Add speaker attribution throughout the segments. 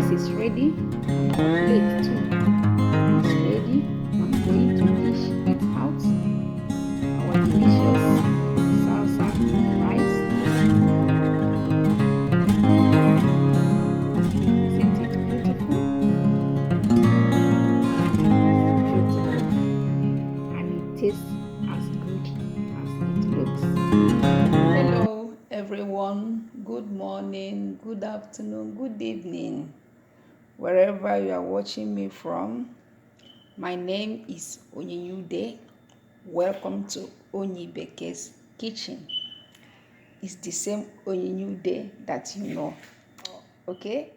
Speaker 1: rice is ready. Our plate too is ready. I'm going to dish it out. Our delicious salsa rice. Isn't it beautiful? Beautiful. And it tastes as good as it looks. Hello everyone. Good morning, good afternoon, good evening. Wherever you are watching me from, my name is Onyinyude. Welcome to Onyibeke's kitchen. It's the same Onyinyude that you know. Okay?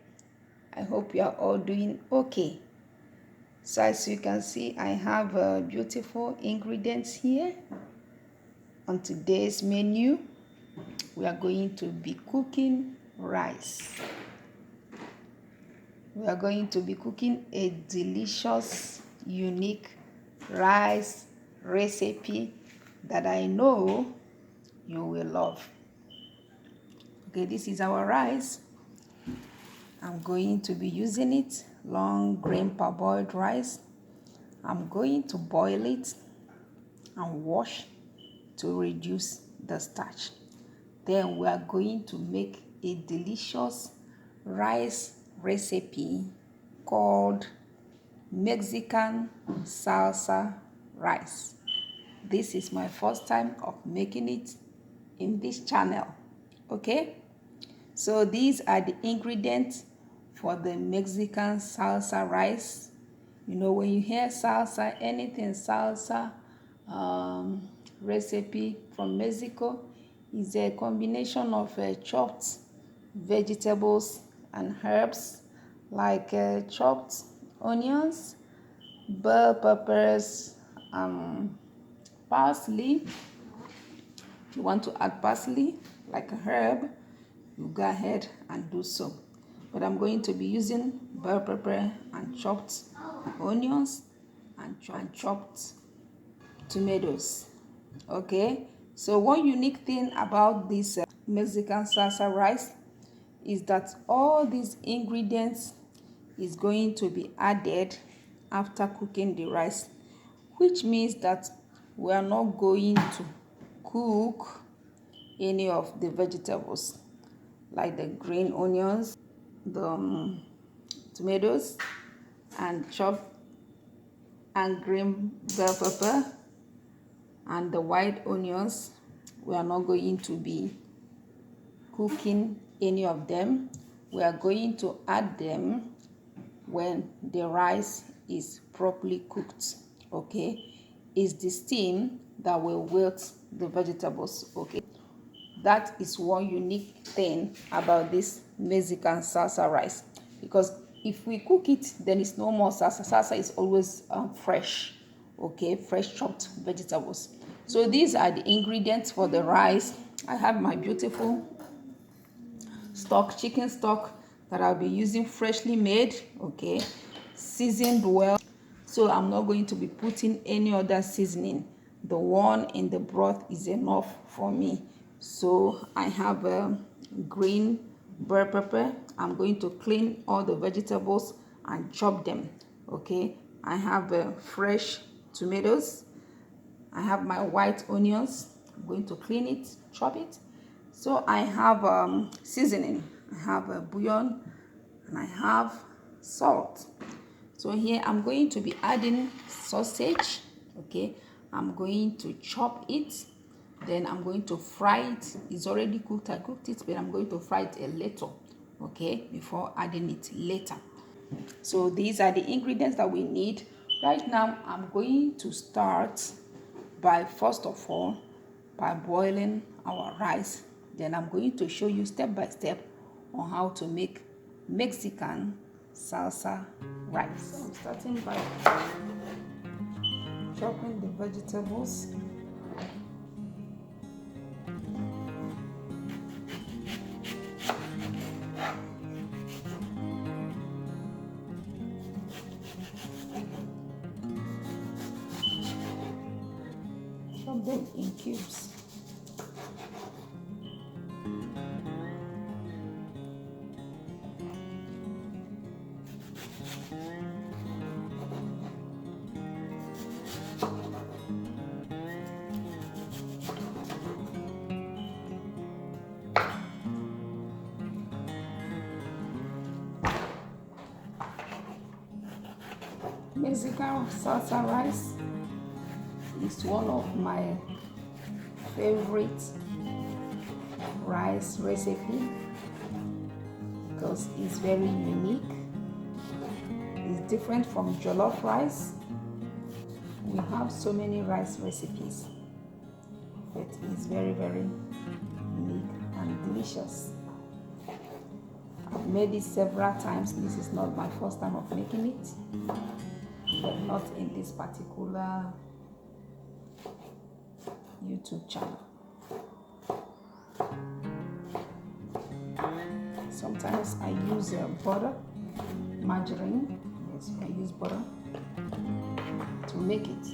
Speaker 1: I hope you are all doing okay. So as you can see, I have beautiful ingredients here. On today's menu, we are going to be cooking rice. We are going to be cooking a delicious, unique rice recipe that I know you will love. Okay, this is our rice. I'm going to be using it, long grain parboiled rice. I'm going to boil it and wash to reduce the starch. Then we are going to make a delicious rice recipe called Mexican salsa rice. This is my first time of making it in this channel. Okay, so these are the ingredients for the Mexican salsa rice. You know, when you hear salsa, anything salsa recipe from Mexico is a combination of chopped vegetables and herbs like chopped onions, bell peppers, parsley. If you want to add parsley like a herb, you go ahead and do so. But I'm going to be using bell pepper and chopped onions and chopped tomatoes. Okay, so one unique thing about this Mexican salsa rice is that all these ingredients is going to be added after cooking the rice, which means that we are not going to cook any of the vegetables like the green onions, the tomatoes, and chopped and green bell pepper, and the white onions. We are not going to be cooking any of them. We are going to add them when the rice is properly cooked. Okay, it's the steam that will wilt the vegetables. Okay, that is one unique thing about this Mexican salsa rice, because if we cook it, then it's no more salsa. Salsa is always fresh. Okay, fresh chopped vegetables. So these are the ingredients for the rice. I have my beautiful stock, chicken stock, that I'll be using, freshly made. Okay, seasoned well. So I'm not going to be putting any other seasoning. The one in the broth is enough for me. So I have a green bell pepper. I'm going to clean all the vegetables and chop them. Okay, I have fresh tomatoes. I have my white onions. I'm going to clean it, chop it. So I have seasoning. I have a bouillon and I have salt. So here I'm going to be adding sausage. Okay, I'm going to chop it. Then I'm going to fry it. It's already cooked. I cooked it, but I'm going to fry it a little. Okay, before adding it later. So these are the ingredients that we need. Right now, I'm going to start by, first of all, by boiling our rice. Then I'm going to show you step by step on how to make Mexican salsa rice. So I'm starting by chopping the vegetables. Chop them in cubes. Mexican salsa rice is one of my favorite rice recipe because it's very unique. It's different from jollof rice. We have so many rice recipes, but it's very, very unique and delicious. I've made it several times. This is not my first time of making it, but not in this particular YouTube channel. Sometimes I use butter, margarine. Yes, I use butter to make it.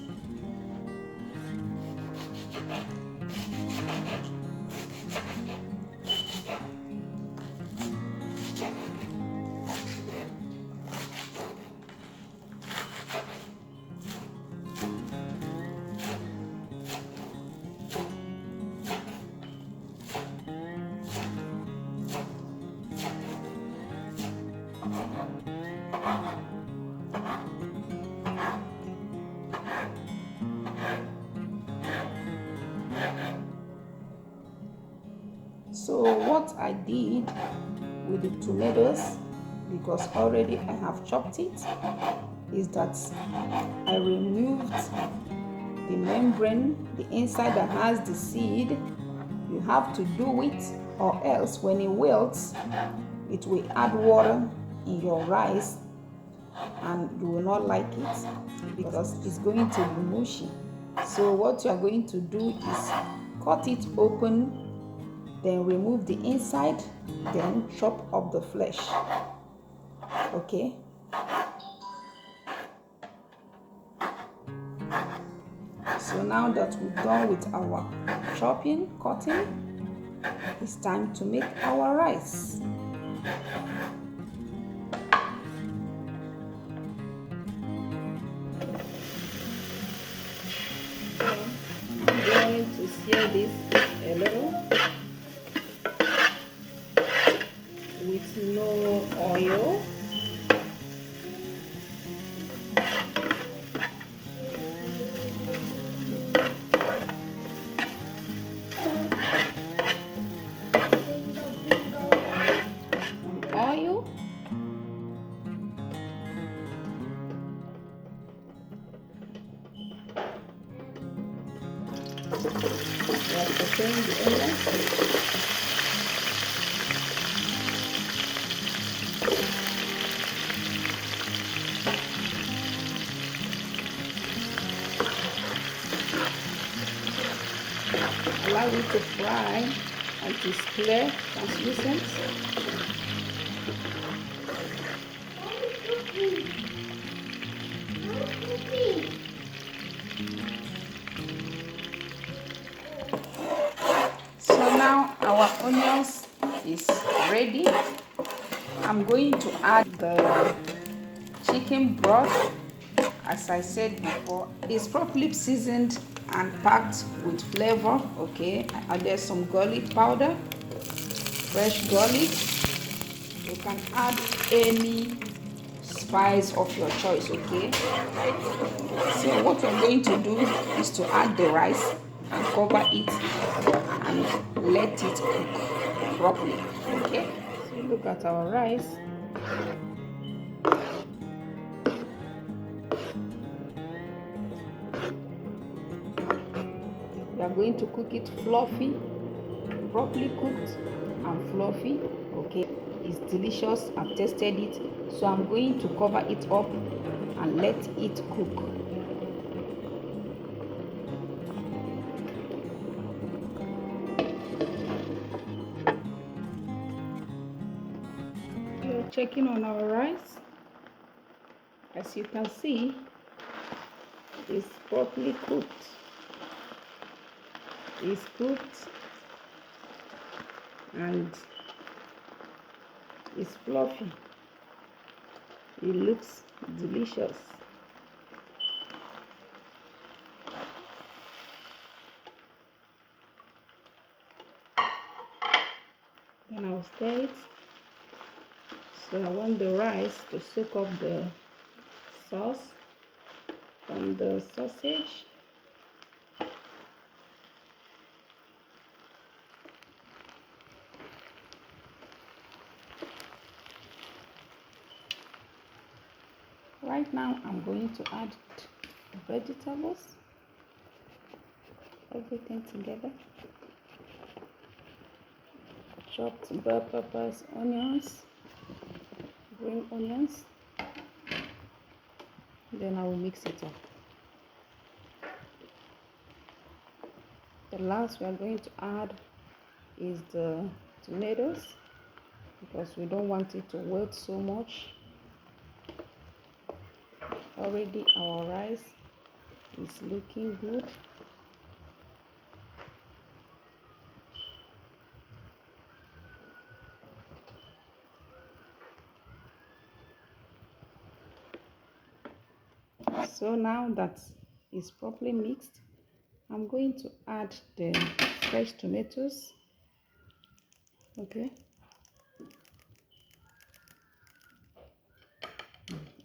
Speaker 1: So what I did with the tomatoes, because already I have chopped it, is that I removed the membrane, the inside that has the seed. You have to do it, or else when it wilts, it will add water in your rice and you will not like it because it's going to be mushy. So what you are going to do is cut it open, then remove the inside, then chop up the flesh. Okay, so now that we're done with our cutting, it's time to make our rice. I'm going to sear this a little with no oil. We are preparing the onions. Allow it to fry until it's clear, translucent. So now our onions is ready. I'm going to add the chicken broth. As I said before, it's properly seasoned and packed with flavor. Okay, I added some garlic powder, fresh garlic. You can add any spice of your choice. Okay, so what we're going to do is to add the rice and cover it and let it cook properly. Okay, so look at our rice. We are going to cook it fluffy, properly cooked and fluffy. Okay, it's delicious. I've tasted it, so I'm going to cover it up and let it cook. We are checking on our rice. As you can see, it's properly cooked. It's cooked and it's fluffy. It looks delicious. Then I'll stir it. So I want the rice to soak up the sauce from the sausage. Right now I'm going to add vegetables, everything together. Chopped bell peppers, onions, green onions. Then I will mix it up. The last we are going to add is the tomatoes, because we don't want it to wet so much. Already our rice is looking good. So now that is properly mixed, I'm going to add the fresh tomatoes. Okay.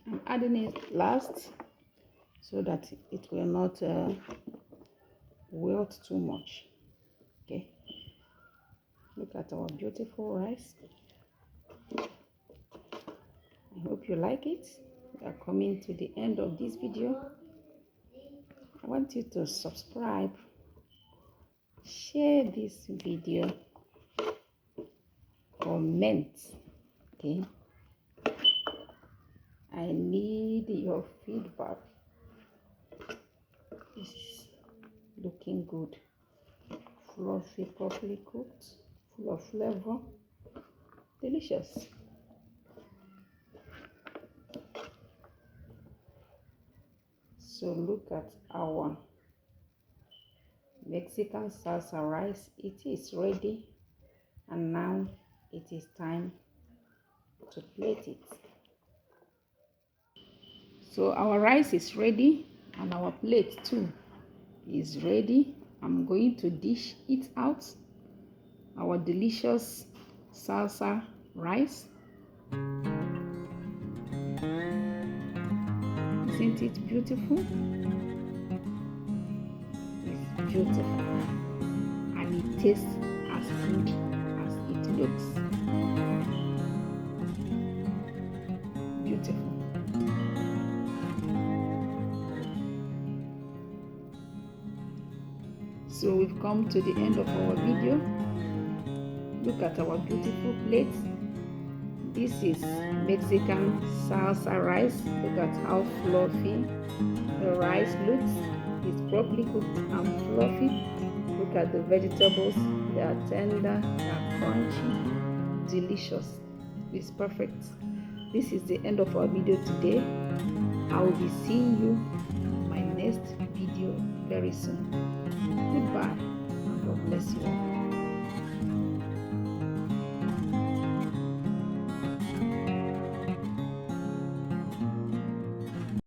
Speaker 1: I'm adding it last so that it will not wilt too much. Okay. Look at our beautiful rice. I hope you like it. We are coming to the end of this video. I want you to subscribe, share this video, comment. Okay. I need your feedback. This is looking good. Fluffy, properly cooked, full of flavor, delicious. So look at our Mexican salsa rice. It is ready, and now it is time to plate it. So our rice is ready and our plate too is ready. I'm going to dish it out. Our delicious salsa rice. Isn't it beautiful? It's beautiful, and it tastes as good as it looks. Beautiful. So we've come to the end of our video. Look at our beautiful plate. This is Mexican salsa rice. Look at how fluffy the rice looks. It's properly cooked and fluffy. Look at the vegetables. They are tender, they are crunchy, delicious. It's perfect. This is the end of our video today. I will be seeing you in my next video very soon. Goodbye, and God bless you all.